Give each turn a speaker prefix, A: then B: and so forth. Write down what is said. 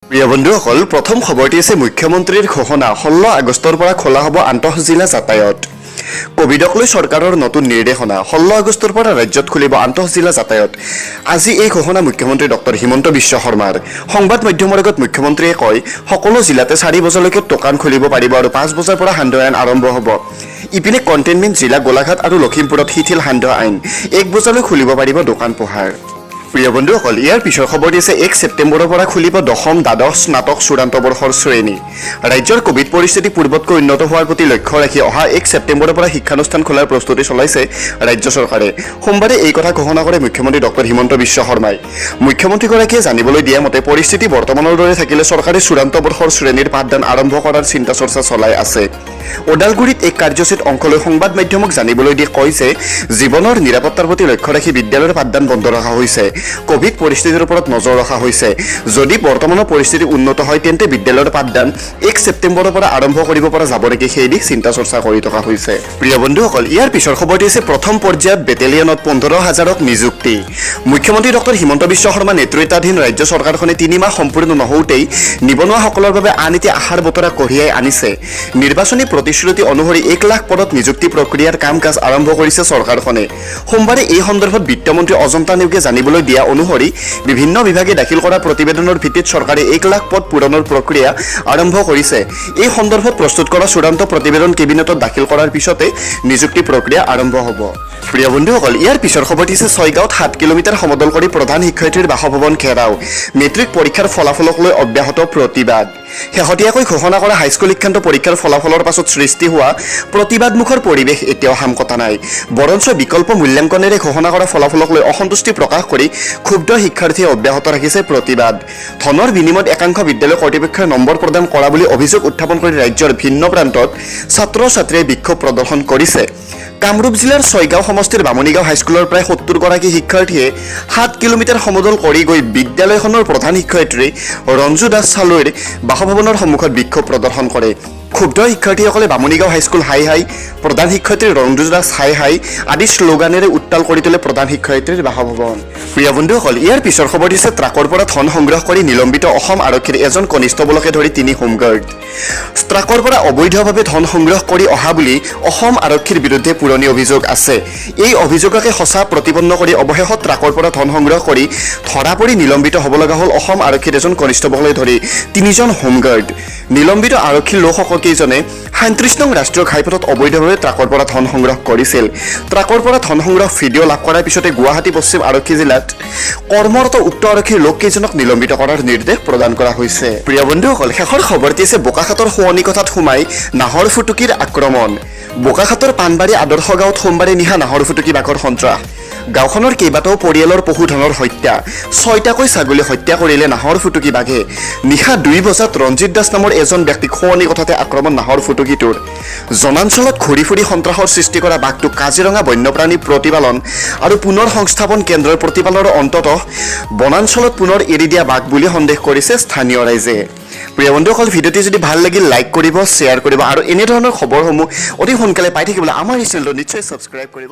A: প্ৰিয় বন্ধুসকল, প্ৰথম খবৰটি আছে মুখ্যমন্ত্ৰীৰ ঘোষণা 16 আগষ্টৰ পৰা খোলা হ'ব আন্তঃজিলা যাতায়াত। কোভিডক লৈ চৰকাৰৰ নতুন নিৰ্দেশনা 16 আগষ্টৰ পৰা ৰাজ্যত খুলিব আন্তঃজিলা যাতায়াত। আজি এই ঘোষণা মুখ্যমন্ত্ৰী ডক্টৰ হিমন্ত বিশ্ব শৰ্মাৰ। সংবাদ মাধ্যমৰ আগত মুখ্যমন্ত্ৰীয়ে কয়, সকলো জিলাতে 4 বজালৈকে দোকান খুলিব পাৰিব আৰু 5 বজাৰ পৰা সান্ধ্য আইন আৰম্ভ হ'ব। ইপিনে কণ্টেইনমেণ্ট জিলা গোলাঘাট আৰু লখিমপুৰত শিথিল সান্ধ্য আইন 1 বজালৈ খুলিব পাৰিব দোকান পোহাৰ। প্ৰিয় বন্ধুসকল, ইয়াৰ পিছৰ খবৰ দিছে 1 ছেপ্টেম্বৰৰ পৰা খুলিব দশম দ্বাদশ স্নাতক চূড়ান্ত বৰ্ষৰ শ্ৰেণী। ৰাজ্যৰ কোভিড পৰিস্থিতি পূৰ্বতকৈ উন্নত হোৱাৰ প্ৰতি লক্ষ্য ৰাখি অহা 1 ছেপ্টেম্বৰৰ পৰা শিক্ষানুষ্ঠান খোলাৰ প্ৰস্তুতি চলাইছে ৰাজ্য চৰকাৰে। সোমবাৰে এই কথা ঘোষণা কৰে মুখ্যমন্ত্ৰী ডক্টৰ হিমন্ত বিশ্ব শৰ্মাই। মুখ্যমন্ত্ৰীগৰাকীয়ে জানিবলৈ দিয়া মতে পৰিস্থিতি বৰ্তমানৰ দৰে থাকিলে চৰকাৰে চূড়ান্ত বৰ্ষৰ শ্ৰেণীৰ পাঠদান আৰম্ভ কৰাৰ চিন্তা চৰ্চা চলাই আছে। ওদালগুৰিত এক কাৰ্যসূচীত অংশ লৈ সংবাদ মাধ্যমক জানিবলৈ দি কয় যে জীৱনৰ নিৰাপত্তাৰ প্ৰতি লক্ষ্য ৰাখি বিদ্যালয়ৰ পাঠদান বন্ধ ৰখা হৈছে। কোভিড পৰিস্থিতিৰ ওপৰত নজৰ ৰখা হৈছে। যদি বৰ্তমানৰ পৰিস্থিতি উন্নত হয় তেন্তে বিদ্যালয়ৰ পাঠদান 1 ছেপ্টেম্বৰৰ পৰা আৰম্ভ কৰিব পৰা যাব নেকি সেই দিশ চিন্তা চৰ্চা কৰি থকা হৈছে। প্ৰিয় বন্ধুসকল, ইয়াৰ পিছৰ খবৰটি হৈছে প্ৰথম পৰ্যায়ত বেটেলিয়নত 15,000ক নিযুক্তি। মুখ্যমন্ত্ৰী ডক্টৰ হিমন্ত বিশ্ব শৰ্মা নেতৃত্বাধীন ৰাজ্য চৰকাৰখনে 3 মাহ সম্পূৰ্ণ নহওঁতেই নিবনুৱাসকলৰ বাবে আন এটি আশাৰ বতৰা কঢ়িয়াই আনিছে। নিৰ্বাচনী প্ৰতিশ্ৰুতি অনুসৰি 1 লাখ পদত নিযুক্তি প্ৰক্ৰিয়াৰ কাম কাজ আৰম্ভ কৰিছে চৰকাৰখনে। সোমবাৰে এই সন্দৰ্ভত বিত্তমন্ত্ৰী অজন্তা নেওগে জানিবলৈ দিয়া অনুসৰি বিভিন্ন বিভাগে দাখিল কৰা প্ৰতিবেদনৰ ভিত্তিত চৰকাৰে 1 লাখ পদ পূৰণৰ প্ৰক্ৰিয়া আৰম্ভ কৰিছে। এই সন্দৰ্ভত প্ৰস্তুত কৰা চূড়ান্ত প্ৰতিবেদন কেবিনেটত দাখিল কৰাৰ পিছতে নিযুক্তি প্ৰক্ৰিয়া আৰম্ভ হ'ব। প্ৰিয় বন্ধুসকল, ইয়াৰ পিছৰ খবৰটি হৈছে 6 গাঁৱত 7 কিলোমিটাৰ সমদল কৰি প্ৰধান শিক্ষয়িত্ৰীৰ বাসভৱন ঘেৰাও। মেট্ৰিক পৰীক্ষাৰ ফলাফলক লৈ অব্যাহত প্ৰতিবাদ। শেহতীয়াকৈ ঘোষণা কৰা হাইস্কুল শিক্ষান্ত পৰীক্ষাৰ ফলাফলৰ পাছত সৃষ্টি হোৱা প্ৰতিবাদমুখৰ পৰিৱেশ এতিয়াও হামকটা নাই। বৰঞ্চ বিকল্প মূল্যাংকনেৰে ঘোষণা কৰা ফলাফলক লৈ অসন্তুষ্টি প্ৰকাশ কৰি ক্ষুব্ধ শিক্ষাৰ্থীয়ে অব্যাহত ৰাখিছে প্ৰতিবাদ। ধনৰ বিনিময়ত একাংশ বিদ্যালয় কৰ্তৃপক্ষই নম্বৰ প্ৰদান কৰা বুলি অভিযোগ উত্থাপন কৰি ৰাজ্যৰ ভিন্ন প্ৰান্তত ছাত্ৰ ছাত্ৰীয়ে বিক্ষোভ প্ৰদৰ্শন কৰিছে। কামৰূপ জিলাৰ 6 গাঁও সমষ্টিৰ বামুণীগাঁও হাইস্কুলৰ প্ৰায় 70 গৰাকী শিক্ষাৰ্থীয়ে 7 কিলোমিটাৰ সমদল কৰি গৈ বিদ্যালয়খনৰ প্ৰধান শিক্ষয়িত্ৰী ৰঞ্জু দাস চালৈৰ বাসভৱনৰ সন্মুখত বিক্ষোভ প্ৰদৰ্শন কৰে। ক্ষুব্ধ শিক্ষাৰ্থীসকলে বামুণীগাঁও হাইস্কুল হাই হাই, প্ৰধান শিক্ষয়িত্ৰী ৰঞ্জু দাস হাই হাই আদি শ্লোগানেৰে উত্তাল কৰি তোলে প্ৰধান শিক্ষয়িত্ৰীৰ বাসভৱন। প্ৰিয় বন্ধুসকল, ইয়াৰ পিছৰ খবৰ দিছে ট্ৰাকৰ পৰা ধন সংগ্ৰহ কৰি নিলম্বিত অসম আৰক্ষীৰ এজন কনিষ্টবলকে ধৰি 3 হোমগাৰ্ড। ট্ৰাকৰ পৰা অবৈধভাৱে ধন সংগ্ৰহ কৰি অহা বুলি অসম আৰক্ষীৰ বিৰুদ্ধে পুৰণি অভিযোগ আছে। এই অভিযোগকে সঁচা প্ৰতিপন্ন কৰি অৱশেষত ট্ৰাকৰ পৰা ধন সংগ্ৰহ কৰি ধৰা পৰি নিলম্বিত হ'ব লগা হ'ল অসম আৰক্ষীৰ এজন কনিষ্টবলকে ধৰি 3জন হোমগাৰ্ড। নিলম্বিত আৰক্ষীৰ লোকসকলকেইজনে 37 নং ৰাষ্ট্ৰীয় ঘাইপথত অবৈধভাৱে ট্ৰাকৰ পৰা ধন সংগ্ৰহ কৰিছিল। ট্ৰাকৰ পৰা ধন সংগ্ৰহ ভিডিঅ' লাভ কৰাৰ পিছতে গুৱাহাটী পশ্চিম আৰক্ষী জিলাত কৰ্মৰত উক্ত আৰক্ষীৰ লোককেইজনক নিলম্বিত কৰাৰ নিৰ্দেশ প্ৰদান কৰা হৈছে। প্ৰিয় বন্ধুসকল, শেষৰ খবৰটি আছে বোকাখাতৰ শুৱনি কথাত সোমাই নাহৰ ফুটুকীৰ আক্ৰমণ। বোকাখাতৰ পাণবাৰী আদৰ্শ গাঁৱত সোমবাৰে নিশা নাহৰ ফুটুকী বাঘৰ সন্ত্ৰাস। গাঁওখনৰ কেইবাটাও পৰিয়ালৰ পশুধনৰ হত্যা। 6টাকৈ ছাগলী হত্যা কৰিলে নাহৰ ফুটুকী বাঘে। নিশা 2 বজাত ৰঞ্জিত দাস নামৰ এজন ব্যক্তিক শুৱনি কথাতে আক্ৰমণ নাহৰ ফুটুকীটোৰ। জনাঞ্চলত ঘূৰি ফুৰি সন্ত্ৰাসৰ সৃষ্টি কৰা বাঘটোক কাজিৰঙা বন্যপ্ৰাণী প্ৰতিপালন আৰু পুনৰ সংস্থাপন কেন্দ্ৰৰ প্ৰতিপালনৰ অন্ততঃ বনাঞ্চলত পুনৰ এৰি দিয়া বাঘ বুলি সন্দেহ কৰিছে স্থানীয় ৰাইজে। প্ৰিয় বন্ধুসকল, ভিডিঅ'টি যদি ভাল লাগিল লাইক কৰিব, শ্বেয়াৰ কৰিব আৰু এনেধৰণৰ খবৰসমূহ অতি সোনকালে পাই থাকিবলৈ আমাৰ এই চেনেলটো নিশ্চয় ছাবস্ক্ৰাইব কৰিব।